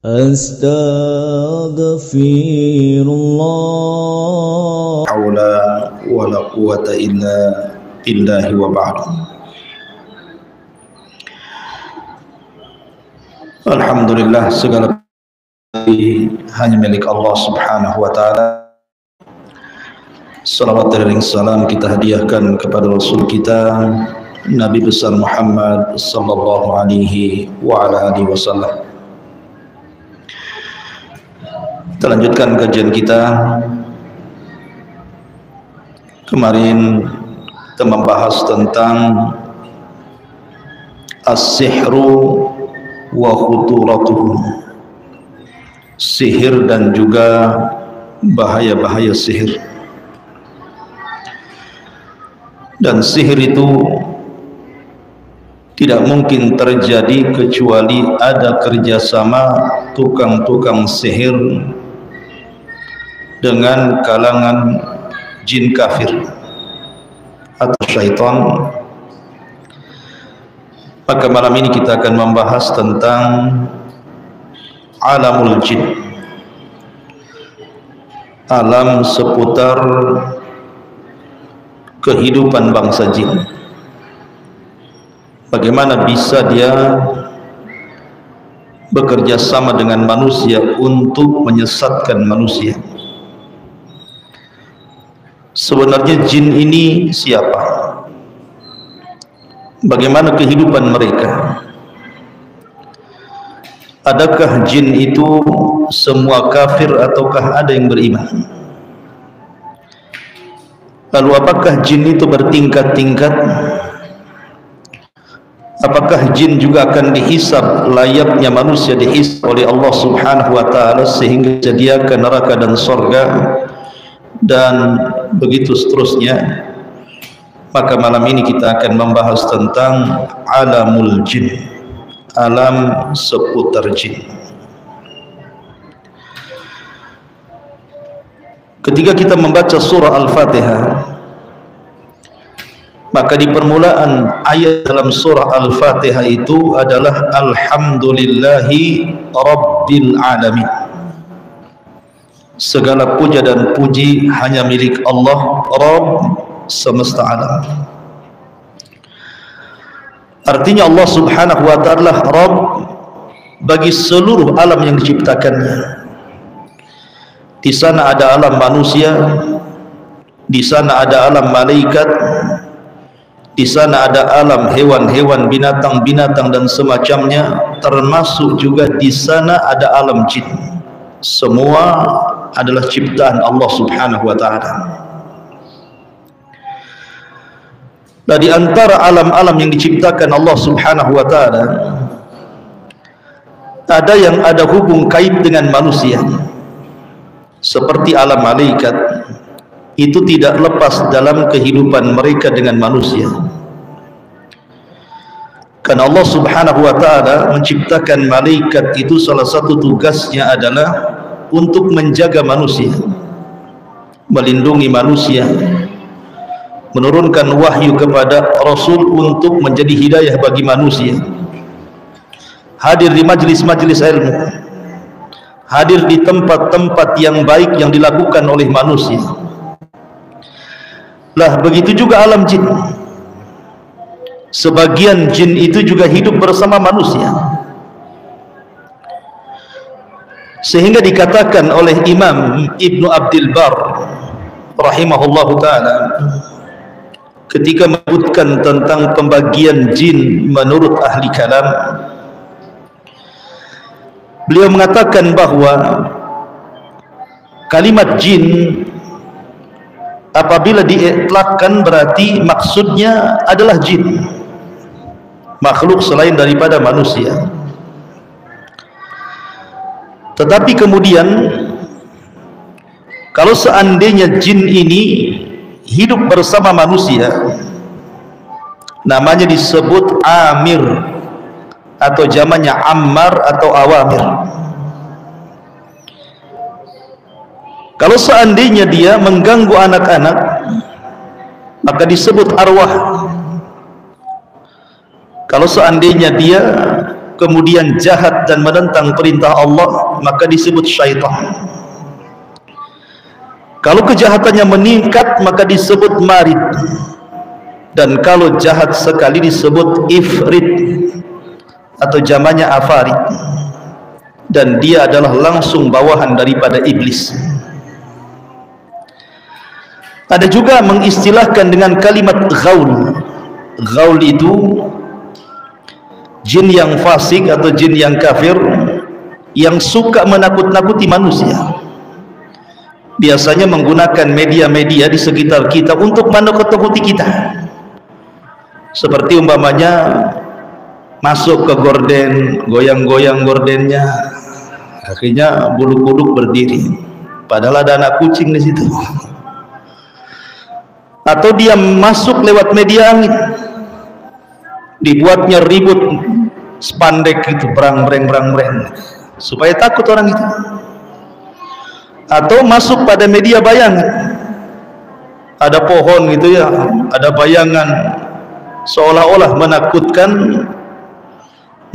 Astaghfirullah. Haula wala quwata illa billahi wa ba'd. Alhamdulillah, segala hanya milik Allah Subhanahu wa taala. Salawat dan salam kita hadiahkan kepada Rasul kita Nabi besar Muhammad sallallahu alaihi wa ala alihi wasallam. Kita lanjutkan kajian kita. Kemarin kita membahas tentang as-sihru wa khuturatuhu, sihir dan juga bahaya-bahaya sihir. Dan sihir itu tidak mungkin terjadi kecuali ada kerjasama tukang-tukang sihir dengan kalangan jin kafir atau syaitan. Maka malam ini kita akan membahas tentang alamul jin, alam seputar kehidupan bangsa jin. Bagaimana bisa dia bekerja sama dengan manusia untuk menyesatkan manusia? Sebenarnya jin ini siapa? Bagaimana kehidupan mereka? Adakah jin itu semua kafir ataukah ada yang beriman? Lalu apakah jin itu bertingkat-tingkat? Apakah jin juga akan dihisab layaknya manusia dihisab oleh Allah Subhanahu wa taala sehingga disediakan neraka dan surga dan begitu seterusnya? Maka malam ini kita akan membahas tentang alamul jin, alam seputar jin. Ketika kita membaca surah Al-Fatihah, maka di permulaan ayat dalam surah Al-Fatihah itu adalah Alhamdulillahi Rabbil Alamin. Segala puja dan puji hanya milik Allah, Rabb semesta alam. Artinya Allah Subhanahu wa ta'ala Rabb bagi seluruh alam yang diciptakannya. Di sana ada alam manusia, di sana ada alam malaikat, di sana ada alam hewan-hewan, binatang-binatang dan semacamnya, termasuk juga di sana ada alam jin. Semua adalah ciptaan Allah Subhanahu wa taala. Nah, di antara alam-alam yang diciptakan Allah Subhanahu wa taala, ada yang ada hubung kait dengan manusia. Seperti alam malaikat, itu tidak lepas dalam kehidupan mereka dengan manusia. Karena Allah Subhanahu wa taala menciptakan malaikat itu salah satu tugasnya adalah untuk menjaga manusia, melindungi manusia, menurunkan wahyu kepada Rasul untuk menjadi hidayah bagi manusia, hadir di majlis-majlis ilmu, hadir di tempat-tempat yang baik yang dilakukan oleh manusia. Lah begitu juga alam jin. Sebagian jin itu juga hidup bersama manusia. Sehingga dikatakan oleh Imam Ibnu Abdul Bar rahimahullahu ta'ala ketika menyebutkan tentang pembagian jin menurut ahli kalam, beliau mengatakan bahwa kalimat jin apabila diitlakkan berarti maksudnya adalah jin, makhluk selain daripada manusia. Tetapi kemudian kalau seandainya jin ini hidup bersama manusia, namanya disebut amir atau jamannya ammar atau awamir. Kalau seandainya dia mengganggu anak-anak, maka disebut arwah. Kalau seandainya dia kemudian jahat dan menentang perintah Allah, maka disebut syaitan. Kalau kejahatannya meningkat, maka disebut marid. Dan kalau jahat sekali disebut ifrit, atau jamannya afarid. Dan dia adalah langsung bawahan daripada iblis. Ada juga mengistilahkan dengan kalimat ghaul. Ghaul itu jin yang fasik atau jin yang kafir yang suka menakut-nakuti manusia. Biasanya menggunakan media-media di sekitar kita untuk menakut-nakuti kita. Seperti umpamanya masuk ke gorden, goyang-goyang gordennya, akhirnya bulu kuduk berdiri, padahal ada anak kucing di situ. Atau dia masuk lewat media angin, dibuatnya ribut spandek itu, berang-breng supaya takut orang itu. Atau masuk pada media bayangan, ada pohon gitu ya, ada bayangan seolah-olah menakutkan,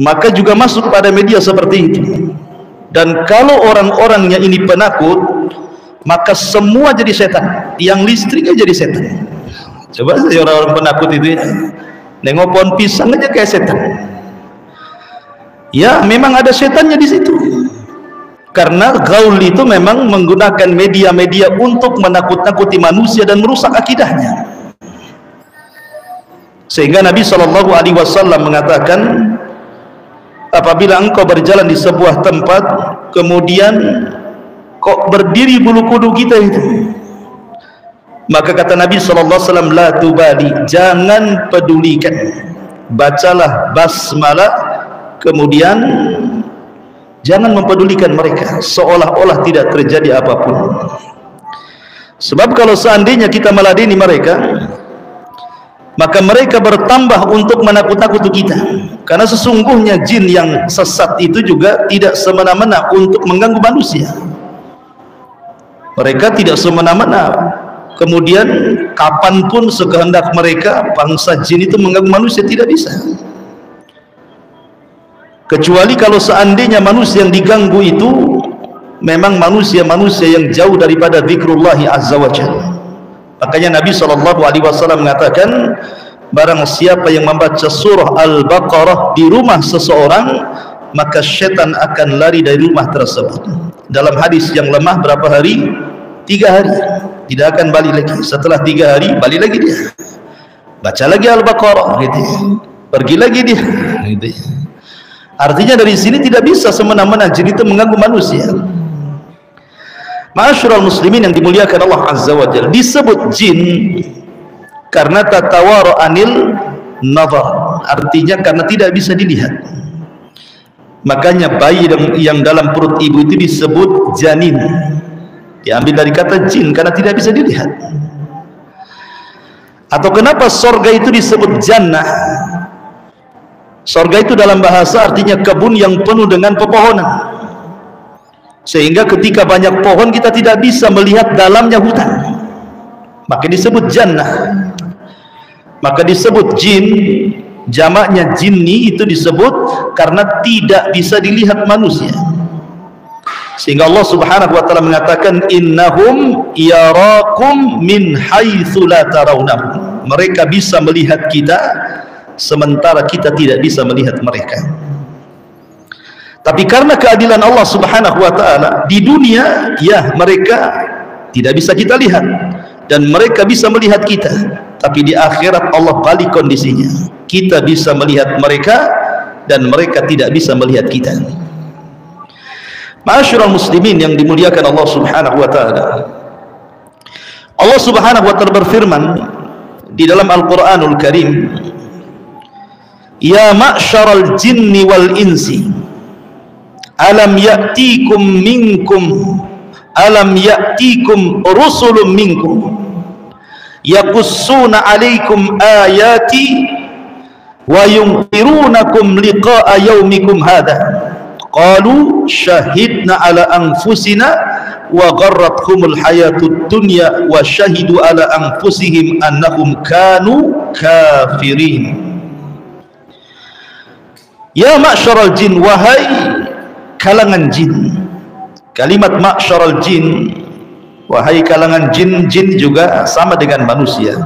maka juga masuk pada media seperti itu. Dan kalau orang-orangnya ini penakut, maka semua jadi setan. Yang listriknya jadi setan. Coba saja orang-orang penakut itu ya, nengok pohon pisang aja kayak setan. Ya, memang ada setannya di situ. Karena gaul itu memang menggunakan media-media untuk menakut-nakuti manusia dan merusak akidahnya. Sehingga Nabi SAW mengatakan, apabila engkau berjalan di sebuah tempat, kemudian kok berdiri bulu kudu kita itu, maka kata Nabi SAW, la tubali, jangan pedulikan, bacalah basmalah, kemudian jangan mempedulikan mereka, seolah-olah tidak terjadi apapun. Sebab kalau seandainya kita meladeni mereka, maka mereka bertambah untuk menakut-nakuti kita. Karena sesungguhnya jin yang sesat itu juga tidak semena-mena untuk mengganggu manusia. Mereka tidak semena-mena, kemudian kapanpun sekehendak mereka bangsa jin itu mengganggu manusia, tidak bisa. Kecuali kalau seandainya manusia yang diganggu itu memang manusia-manusia yang jauh daripada zikrullahi azza wa jalla. Makanya Nabi SAW mengatakan, barang siapa yang membaca surah Al-Baqarah di rumah seseorang, maka syaitan akan lari dari rumah tersebut. Dalam hadis yang lemah, berapa hari? 3 hari. Tidak akan balik lagi. Setelah 3 hari balik lagi dia, baca lagi Al-Baqarah gitu. Pergi lagi dia gitu. Artinya dari sini tidak bisa semena-mena jin itu mengganggu manusia. Ma'asyiral muslimin yang dimuliakan Allah Azza wa Jalla, disebut jin karena tatawaru anil nazar, artinya karena tidak bisa dilihat. Makanya bayi yang dalam perut ibu itu disebut janin, diambil dari kata jin karena tidak bisa dilihat. Atau kenapa sorga itu disebut jannah? Sorga itu dalam bahasa artinya kebun yang penuh dengan pepohonan, sehingga ketika banyak pohon kita tidak bisa melihat dalamnya hutan, maka disebut jannah. Maka disebut jin, jamaknya jinni itu disebut karena tidak bisa dilihat manusia. Sehingga Allah Subhanahu wa taala mengatakan, innahum yarakum min haitsu la tarawnahum. Mereka bisa melihat kita sementara kita tidak bisa melihat mereka. Tapi karena keadilan Allah Subhanahu wa taala, di dunia ya mereka tidak bisa kita lihat dan mereka bisa melihat kita, tapi di akhirat Allah balik kondisinya. Kita bisa melihat mereka dan mereka tidak bisa melihat kita. Ma'asyiral muslimin yang dimuliakan Allah Subhanahu wa taala. Allah Subhanahu wa taala berfirman di dalam Al-Qur'anul Karim, ya ma'syaral jinni wal insi alam ya'tikum rusulun minkum yaqussuna alaikum ayati wa yunzirunakum liqa'a yaumikum hadha qalu syahidna ala anfusina wa gharrathumul hayatud dunya wa syahidu ala anfusihim annahum kanu kafirin. Ya ma'syaral jin, wahai kalangan jin. Kalimat ma'syaral jin, wahai kalangan jin, jin juga sama dengan manusia.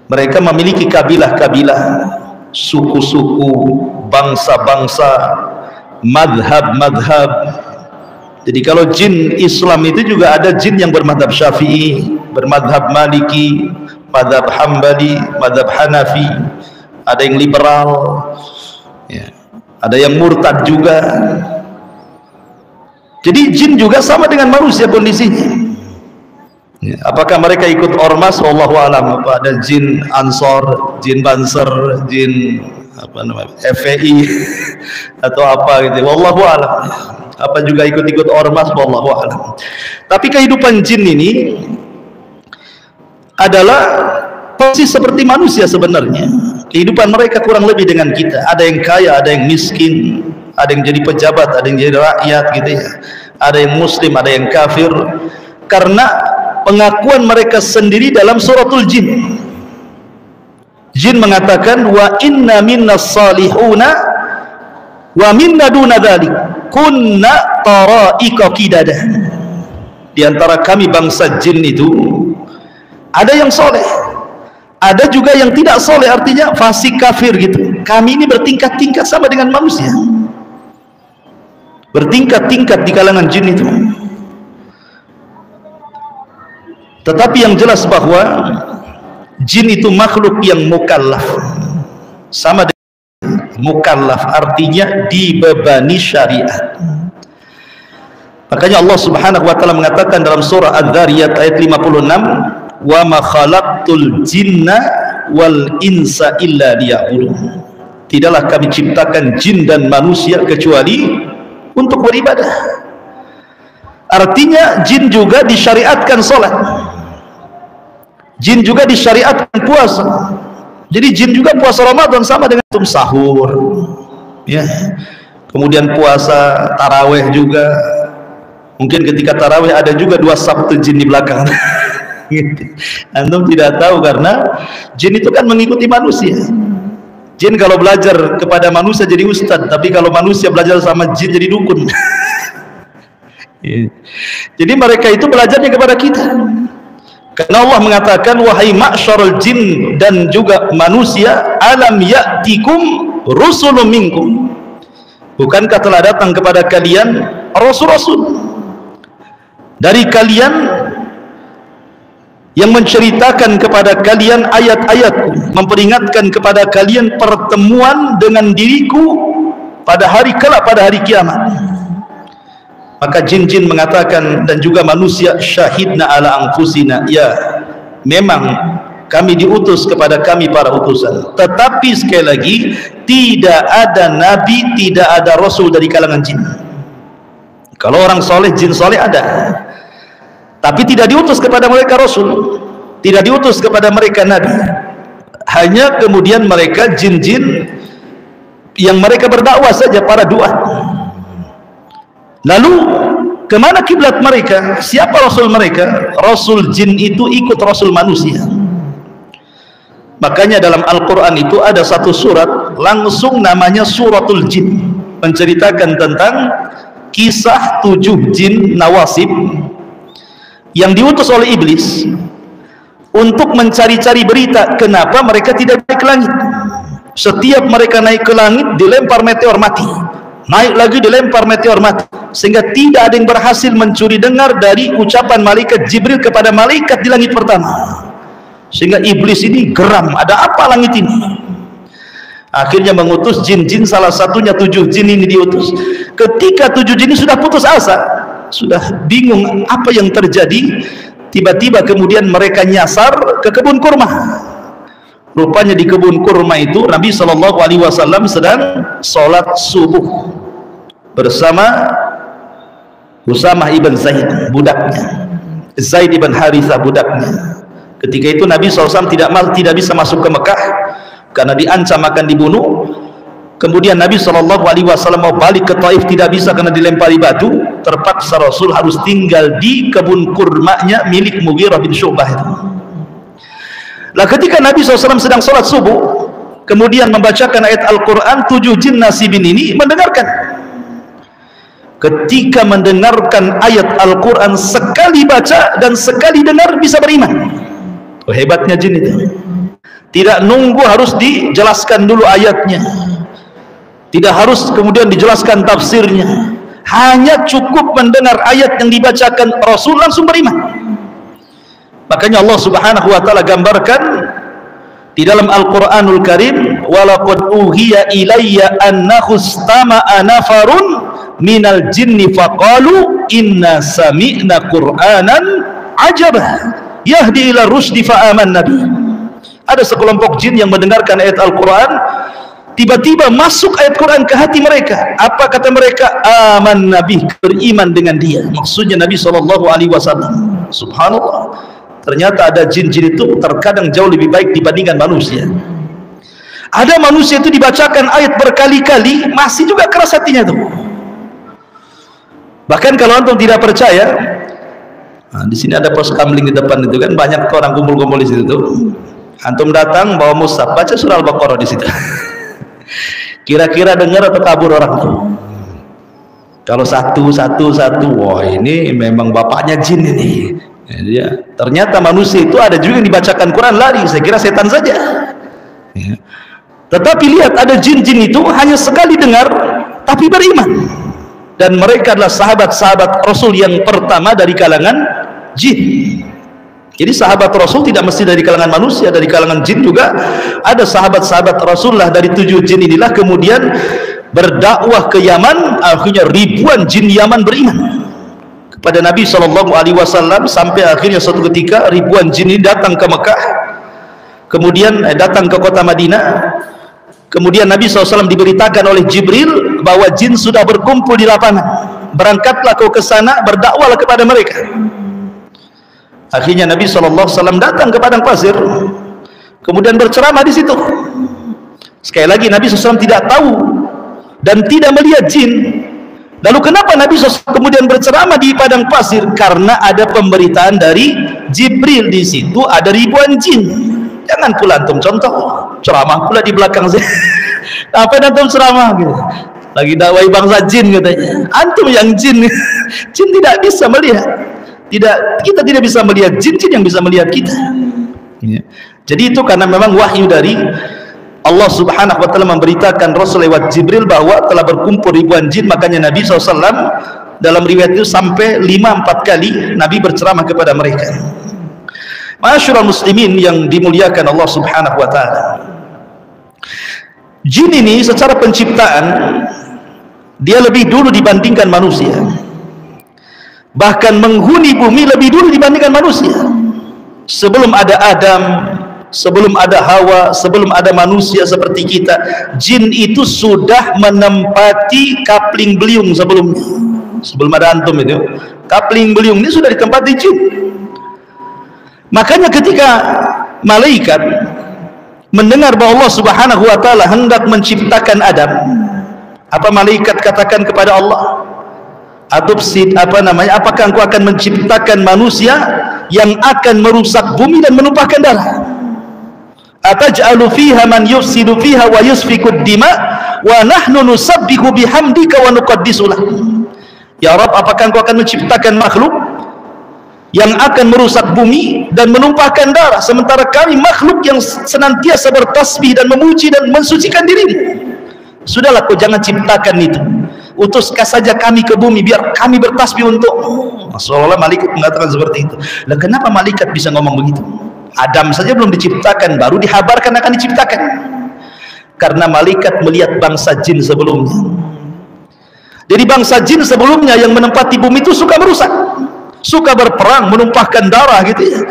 Mereka memiliki kabilah-kabilah, suku-suku, bangsa-bangsa, madhab-madhab. Jadi kalau jin Islam itu juga ada jin yang bermadhab Syafi'i, bermadhab Maliki, madhab Hambali, madhab Hanafi, ada yang liberal, ya, ada yang murtad juga. Jadi jin juga sama dengan manusia kondisinya. Ya, apakah mereka ikut ormas? Wallahu alam. Apa ada jin Ansor, jin Banser, jin apa namanya, FPI atau apa gitu? Wallahu alam. Apa juga ikut-ikut ormas? Wallahu alam. Tapi kehidupan jin ini adalah persis seperti manusia sebenarnya. Kehidupan mereka kurang lebih dengan kita. Ada yang kaya, ada yang miskin, ada yang jadi pejabat, ada yang jadi rakyat gitu ya. Ada yang muslim, ada yang kafir. Karena pengakuan mereka sendiri dalam suratul jin. Jin mengatakan wa inna minnas salihuna wa minna duna dzalik kunna tara'iqa qidada. Di antara kami bangsa jin itu ada yang soleh, ada juga yang tidak soleh, artinya fasik kafir gitu. Kami ini bertingkat-tingkat sama dengan manusia, bertingkat-tingkat di kalangan jin itu. Tetapi yang jelas bahwa jin itu makhluk yang mukallaf, sama dengan mukallaf, artinya dibebani syariat. Makanya Allah Subhanahu wa taala mengatakan dalam surah Adz-Dzariyat ayat 56, wa ma khalaqtul jinna wal insa illa liya'budun. Tidaklah kami ciptakan jin dan manusia kecuali untuk beribadah. Artinya jin juga disyariatkan salat, jin juga disyariatkan puasa. Jadi jin juga puasa Ramadan sama dengan sahur, ya. Kemudian puasa taraweh juga. Mungkin ketika taraweh ada juga 2 sabtu jin di belakang. Antum tidak tahu karena jin itu kan mengikuti manusia. Jin kalau belajar kepada manusia jadi ustadz, tapi kalau manusia belajar sama jin jadi dukun. Jadi mereka itu belajarnya kepada kita. Karena Allah mengatakan wahai ma'syarul jin dan juga manusia, alam ya'tikum rusulun minkum. Bukankah telah datang kepada kalian rasul-rasul dari kalian yang menceritakan kepada kalian ayat-ayatku, memperingatkan kepada kalian pertemuan dengan diriku pada hari kelak, pada hari kiamat. Maka jin-jin mengatakan dan juga manusia, syahidna ala anfusina, ya memang kami diutus kepada kami para utusan. Tetapi sekali lagi, tidak ada nabi, tidak ada rasul dari kalangan jin. Kalau orang soleh, jin soleh ada, tapi tidak diutus kepada mereka rasul, tidak diutus kepada mereka nabi. Hanya kemudian mereka jin-jin yang mereka berdakwah saja, para duat. Lalu kemana kiblat mereka? Siapa rasul mereka? Rasul jin itu ikut rasul manusia. Makanya dalam Al-Quran itu ada satu surat langsung namanya suratul jin, menceritakan tentang kisah 7 jin nawasib yang diutus oleh iblis untuk mencari-cari berita kenapa mereka tidak naik ke langit. Setiap mereka naik ke langit dilempar meteor mati, naik lagi dilempar meteor mati, sehingga tidak ada yang berhasil mencuri dengar dari ucapan malaikat Jibril kepada malaikat di langit pertama. Sehingga iblis ini geram, ada apa langit ini? Akhirnya mengutus jin-jin, salah satunya 7 jin ini diutus. Ketika 7 jin ini sudah putus asa, sudah bingung apa yang terjadi, tiba-tiba kemudian mereka nyasar ke kebun kurma. Rupanya di kebun kurma itu Nabi SAW sedang sholat subuh bersama Usamah ibn Zaid, budaknya, Zaid ibn Harithah, budaknya. Ketika itu Nabi SAW tidak bisa masuk ke Mekah karena diancam akan dibunuh. Kemudian Nabi SAW mau balik ke Taif, tidak bisa karena dilempari batu. Terpaksa Rasul harus tinggal di kebun kurmanya milik Mughirah bin Syu'bah itu. Lah ketika Nabi SAW sedang sholat subuh, kemudian membacakan ayat Al-Quran, 7 jin nasibin ini mendengarkan. Ketika mendengarkan ayat Al-Quran, sekali baca dan sekali dengar bisa beriman. Oh, hebatnya jin itu. Tidak nunggu harus dijelaskan dulu ayatnya, tidak harus kemudian dijelaskan tafsirnya, hanya cukup mendengar ayat yang dibacakan Rasul langsung beriman. Makanya Allah Subhanahu wa taala gambarkan di dalam Al-Qur'anul Karim, walaqad uhiya ilayya annahu istama'a nafarun minal jinni faqalu inna sami'na qur'anan ajaba yahdi ila rusdi fa amanna bi. Ada sekelompok jin yang mendengarkan ayat Al-Quran, tiba-tiba masuk ayat Quran ke hati mereka. Apa kata mereka? Aman Nabi, beriman dengan dia. Maksudnya Nabi SAW. Subhanallah, ternyata ada jin-jin itu terkadang jauh lebih baik dibandingkan manusia. Ada manusia itu dibacakan ayat berkali-kali masih juga keras hatinya tuh. Bahkan kalau antum tidak percaya, nah, di sini ada pos kamling di depan itu kan, banyak orang kumpul-kumpul di situ tuh. Antum datang bawa mushaf, baca surah Al-Baqarah di situ. Kira-kira dengar atau kabur orang tuh? Kalau satu, wah ini memang bapaknya jin ini. Ya, ternyata manusia itu ada juga yang dibacakan Quran lari, saya kira setan saja. Ya. Tetapi lihat, ada jin-jin itu hanya sekali dengar tapi beriman, dan mereka adalah sahabat-sahabat Rasul yang pertama dari kalangan jin. Jadi sahabat Rasul tidak mesti dari kalangan manusia, dari kalangan jin juga ada sahabat-sahabat Rasulullah. Dari 7 jin inilah kemudian berdakwah ke Yaman, akhirnya ribuan jin Yaman beriman kepada Nabi SAW, sampai akhirnya suatu ketika ribuan jin ini datang ke Mekah, kemudian datang ke kota Madinah. Kemudian Nabi SAW diberitakan oleh Jibril bahwa jin sudah berkumpul di lapangan, berangkatlah kau ke sana, berdakwahlah kepada mereka. Akhirnya Nabi SAW datang ke padang pasir, kemudian berceramah di situ. Sekali lagi, Nabi SAW tidak tahu dan tidak melihat jin. Lalu kenapa Nabi SAW kemudian berceramah di padang pasir? Karena ada pemberitaan dari Jibril, di situ ada ribuan jin. Jangan pula antum contoh ceramah pula di belakang saya. Apa antum ceramah gitu? Lagi dakwai bangsa jin katanya. Antum yang jin. Jin tidak bisa melihat. Kita tidak bisa melihat jin-jin yang bisa melihat kita. Ya. Jadi itu karena memang wahyu dari Allah Subhanahu wa taala memberitakan Rasul lewat Jibril bahwa telah berkumpul ribuan jin. Makanya Nabi SAW dalam riwayat itu sampai 5-4 kali Nabi berceramah kepada mereka. Ma'asyiral muslimin yang dimuliakan Allah Subhanahu wa taala, jin ini secara penciptaan dia lebih dulu dibandingkan manusia, bahkan menghuni bumi lebih dulu dibandingkan manusia. Sebelum ada Adam, sebelum ada Hawa, sebelum ada manusia seperti kita, jin itu sudah menempati kapling beliung sebelumnya. Sebelum ada antum itu, kapling beliung ini sudah ditempati jin. Makanya ketika malaikat mendengar bahwa Allah Subhanahu wa taala hendak menciptakan Adam, apa malaikat katakan kepada Allah? Adopsi apakah engkau akan menciptakan manusia yang akan merusak bumi dan menumpahkan darah? Ataj'alu fiha man yufsidu fiha wa yusfikud dima wa nahnu nusabbihu bihamdika wa nuqaddisu lah. Ya Rabb, apakah engkau akan menciptakan makhluk yang akan merusak bumi dan menumpahkan darah, sementara kami makhluk yang senantiasa bertasbih dan memuji dan mensucikan dirimu? Sudahlah, kau jangan ciptakan itu, utuskan saja kami ke bumi biar kami bertasbih untuk. Seolah-olah malaikat mengatakan seperti itu. Dan kenapa malaikat bisa ngomong begitu? Adam saja belum diciptakan, baru dihabarkan akan diciptakan. Karena malaikat melihat bangsa jin sebelumnya. Jadi bangsa jin sebelumnya yang menempati bumi itu suka merusak, suka berperang, menumpahkan darah gitu ya.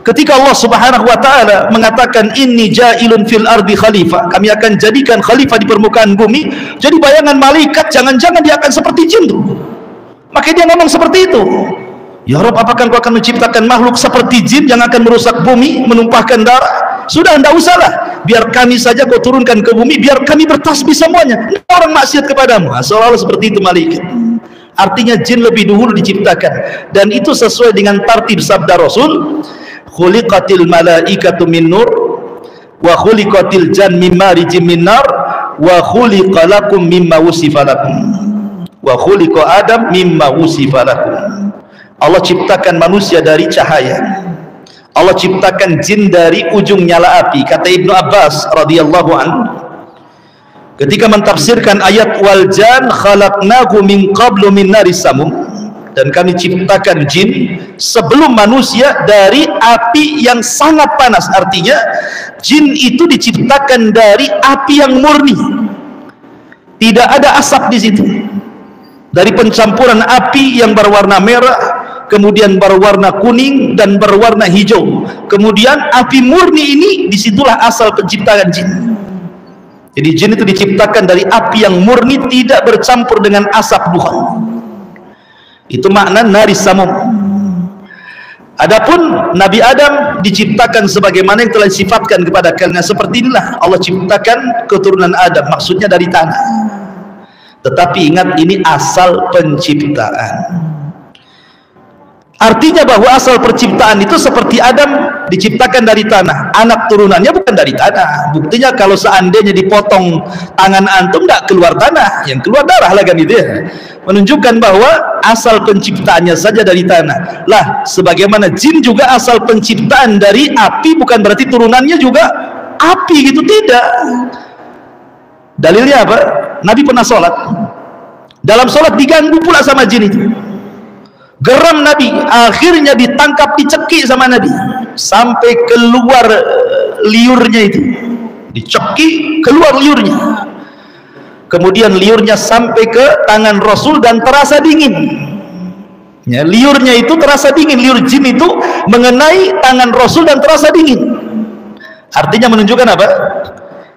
Ketika Allah Subhanahu wa taala mengatakan inni ja'ilun fil ardi khalifah, kami akan jadikan khalifah di permukaan bumi, jadi bayangan malaikat jangan-jangan dia akan seperti jin tuh. Makanya dia ngomong seperti itu. Ya Rabb, apakah engkau akan menciptakan makhluk seperti jin yang akan merusak bumi, menumpahkan darah? Sudah, tidak usahlah, biar kami saja kau turunkan ke bumi, biar kami bertasbih semuanya, orang maksiat kepadamu. Seolah-olah seperti itu malaikat. Artinya jin lebih dahulu diciptakan, dan itu sesuai dengan tartib sabda Rasul, khuliqatil malaikatu min nur wa khuliqatil jan mimma rijim minar wa khuliqa lakum mimma wusifa lakum wa khuliqa adam mimma wusifa lakum. Allah ciptakan manusia dari cahaya, Allah ciptakan jin dari ujung nyala api. Kata Ibnu Abbas radhiyallahu anhu ketika mentafsirkan ayat wal jan khalaqnahu min qablu min naris samum, dan kami ciptakan jin sebelum manusia dari api yang sangat panas. Artinya jin itu diciptakan dari api yang murni, tidak ada asap di situ, dari pencampuran api yang berwarna merah, kemudian berwarna kuning dan berwarna hijau, kemudian api murni ini, disitulah asal penciptaan jin. Jadi jin itu diciptakan dari api yang murni, tidak bercampur dengan asap duhan. Itu makna naris samum. Adapun Nabi Adam diciptakan sebagaimana yang telah disifatkan kepada kalian. Seperti inilah Allah ciptakan keturunan Adam, maksudnya dari tanah. Tetapi ingat, ini asal penciptaan. Artinya bahwa asal penciptaan itu seperti Adam diciptakan dari tanah, anak turunannya bukan dari tanah. Buktinya kalau seandainya dipotong tangan antum, tidak keluar tanah, yang keluar darah lah kan, itu ya. Menunjukkan bahwa asal penciptaannya saja dari tanah. Lah, sebagaimana jin juga asal penciptaan dari api, bukan berarti turunannya juga api gitu, tidak. Dalilnya apa? Nabi pernah sholat, dalam sholat diganggu pula sama jin itu. Geram Nabi, akhirnya ditangkap, dicekik sama Nabi sampai keluar liurnya itu, dicekik keluar liurnya. Kemudian liurnya sampai ke tangan Rasul dan terasa dingin. Ya, liurnya itu terasa dingin, liur jin itu mengenai tangan Rasul dan terasa dingin. Artinya menunjukkan apa?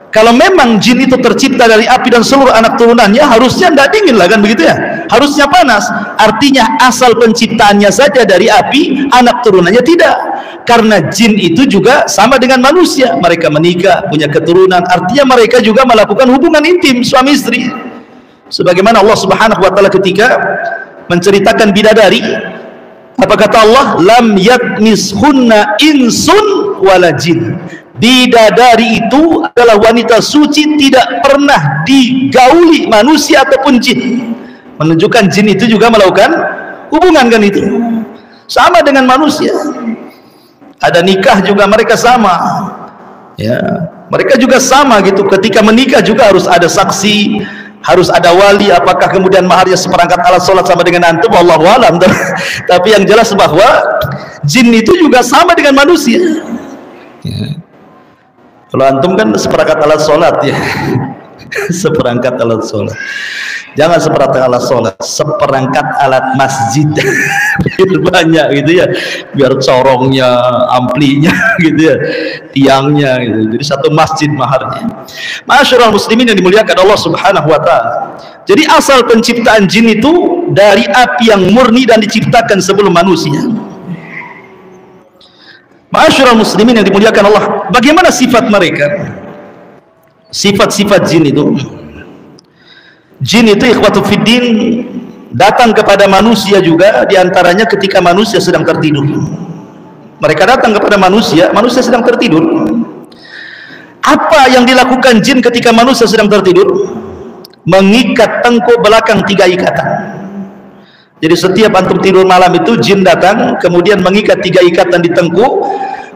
Kalau memang jin itu tercipta dari api dan seluruh anak turunannya, harusnya tidak dingin lah kan, begitu ya, harusnya panas. Artinya asal penciptaannya saja dari api, anak turunannya tidak. Karena jin itu juga sama dengan manusia, mereka menikah, punya keturunan, artinya mereka juga melakukan hubungan intim suami istri. Sebagaimana Allah Subhanahu wa taala ketika menceritakan bidadari, apa kata Allah? Lam yatmishunna insun wala jin. Bidadari itu adalah wanita suci, tidak pernah digauli manusia ataupun jin. Menunjukkan jin itu juga melakukan hubungan kan, itu sama dengan manusia. Ada nikah juga mereka sama, ya, mereka juga sama gitu. Ketika menikah juga harus ada saksi, harus ada wali. Apakah kemudian maharnya seperangkat alat sholat sama dengan antum? Wallahu alam. Tapi yang jelas bahwa jin itu juga sama dengan manusia, ya. Kalau antum kan seperangkat alat sholat ya, seperangkat alat sholat. Jangan seperangkat alat sholat, seperangkat alat masjid. Biar banyak gitu ya, biar corongnya, amplinya gitu ya, tiangnya gitu. Jadi satu masjid maharnya. Ma'asyiral muslimin yang dimuliakan Allah Subhanahu wa taala. Jadi asal penciptaan jin itu dari api yang murni dan diciptakan sebelum manusia. Ma'asyiral muslimin yang dimuliakan Allah, bagaimana sifat mereka? Sifat-sifat jin itu. Jin itu ikhwatu fiddin datang kepada manusia juga, diantaranya ketika manusia sedang tertidur. Mereka datang kepada manusia, manusia sedang tertidur. Apa yang dilakukan jin ketika manusia sedang tertidur? Mengikat tengkuk belakang 3 ikatan. Jadi setiap antum tidur malam itu jin datang, kemudian mengikat 3 ikatan di tengkuk.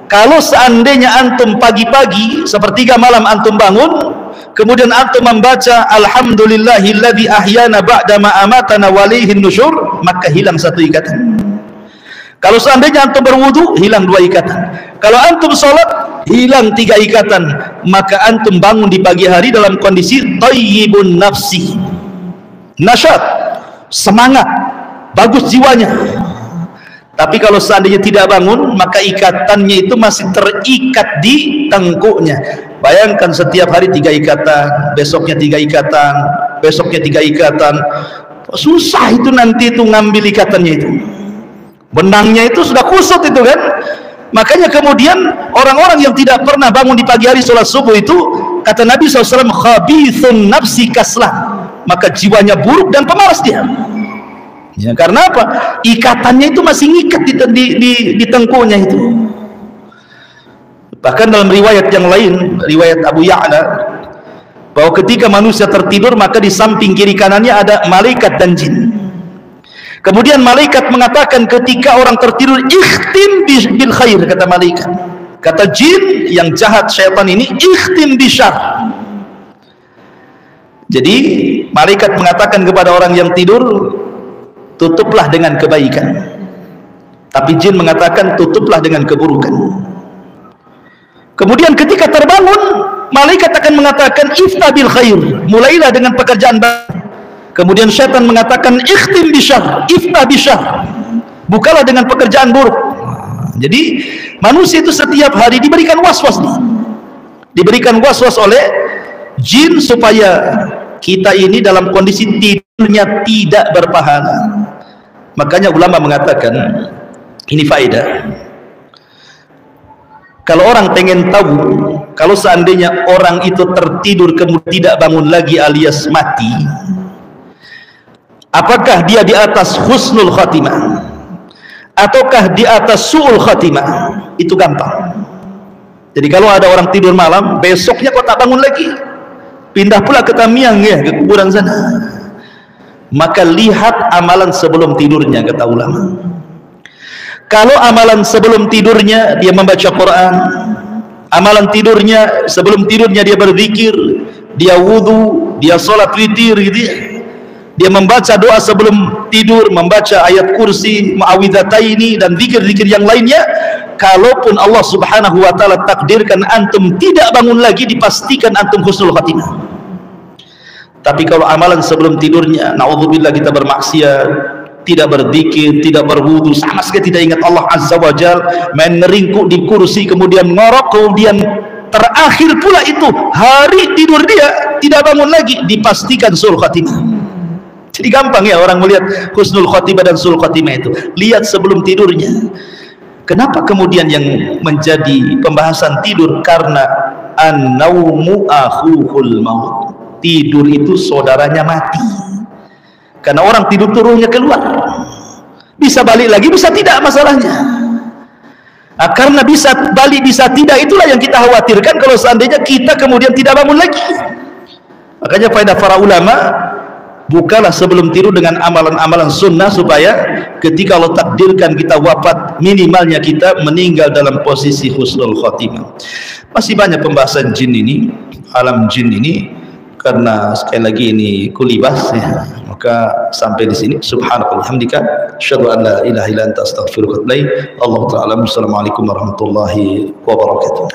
Kalau seandainya antum pagi-pagi sepertiga malam antum bangun, kemudian antum membaca alhamdulillahilladzi ahyana ba'da ma amatana wa ilaihin nusyur, maka hilang 1 ikatan. Kalau seandainya antum berwudu, hilang 2 ikatan. Kalau antum sholat, hilang 3 ikatan. Maka antum bangun di pagi hari dalam kondisi thayyibun nafsi, nasyat, semangat, bagus jiwanya. Tapi kalau seandainya tidak bangun, maka ikatannya itu masih terikat di tengkuknya. Bayangkan setiap hari 3 ikatan, besoknya 3 ikatan, besoknya 3 ikatan. Susah itu nanti itu ngambil ikatannya itu. Benangnya itu sudah kusut itu kan. Makanya kemudian orang-orang yang tidak pernah bangun di pagi hari sholat subuh itu, kata Nabi SAW, khabithun nafsi kaslah, maka jiwanya buruk dan pemalas dia. Ya, karena apa? Ikatannya itu masih ngikat di tengkuknya itu. Bahkan dalam riwayat yang lain, riwayat Abu Ya'la, bahwa ketika manusia tertidur maka di samping kiri kanannya ada malaikat dan jin. Kemudian malaikat mengatakan ketika orang tertidur, ikhtim bil khair, kata malaikat. Kata jin yang jahat syaitan ini, ikhtim bisyarr. Jadi malaikat mengatakan kepada orang yang tidur, tutuplah dengan kebaikan. Tapi jin mengatakan tutuplah dengan keburukan. Kemudian ketika terbangun, malaikat akan mengatakan ifta bil khair, mulailah dengan pekerjaan baik. Kemudian syaitan mengatakan ikhtim bisyarr, ifta bisyarr, bukalah dengan pekerjaan buruk. Jadi manusia itu setiap hari diberikan waswas nih, diberikan waswas oleh jin supaya kita ini dalam kondisi tidurnya tidak berpahala. Makanya ulama mengatakan ini faedah. Kalau orang pengen tahu, kalau seandainya orang itu tertidur kemudian tidak bangun lagi alias mati, apakah dia di atas husnul khatimah ataukah di atas su'ul khatimah? Itu gampang. Jadi kalau ada orang tidur malam, besoknya kok tak bangun lagi, pindah pula ke Tamiang ya, ke kuburan sana, maka lihat amalan sebelum tidurnya, kata ulama. Kalau amalan sebelum tidurnya dia membaca Quran, amalan tidurnya sebelum tidurnya dia berzikir, dia wudu, dia sholat witir gitu ya, dia membaca doa sebelum tidur, membaca ayat kursi, muawwidhataini dan zikir-zikir yang lainnya, kalaupun Allah subhanahu wa ta'ala takdirkan antum tidak bangun lagi, dipastikan antum husnul khatimah. Tapi kalau amalan sebelum tidurnya, na'udzubillah, kita bermaksiat, tidak berzikir, tidak berwudu, sama sekali tidak ingat Allah azza wa jal, main ngeringkuk di kursi, kemudian ngorok, kemudian terakhir pula itu hari tidur dia tidak bangun lagi, dipastikan sul khatimah. Jadi gampang ya orang melihat husnul khatimah dan sul khatimah itu, lihat sebelum tidurnya. Kenapa kemudian yang menjadi pembahasan tidur? Karena an-naumu akhuhul maut, tidur itu saudaranya mati. Karena orang tidur turuhnya keluar, bisa balik lagi, bisa tidak, masalahnya. Nah, karena bisa balik bisa tidak, itulah yang kita khawatirkan kalau seandainya kita kemudian tidak bangun lagi. Makanya faedah para ulama, bukalah sebelum tidur dengan amalan-amalan sunnah, supaya ketika Allah takdirkan kita wafat, minimalnya kita meninggal dalam posisi husnul khotimah. Masih banyak pembahasan jin ini, alam jin ini, karena sekali lagi ini kulibas ya. Maka sampai di sini, subhanallah hamdika, asyhadu an la ilaha illa anta, astaghfiruka wa atubu ilaik. Allahu ta'ala. Assalamualaikum warahmatullahi wabarakatuh.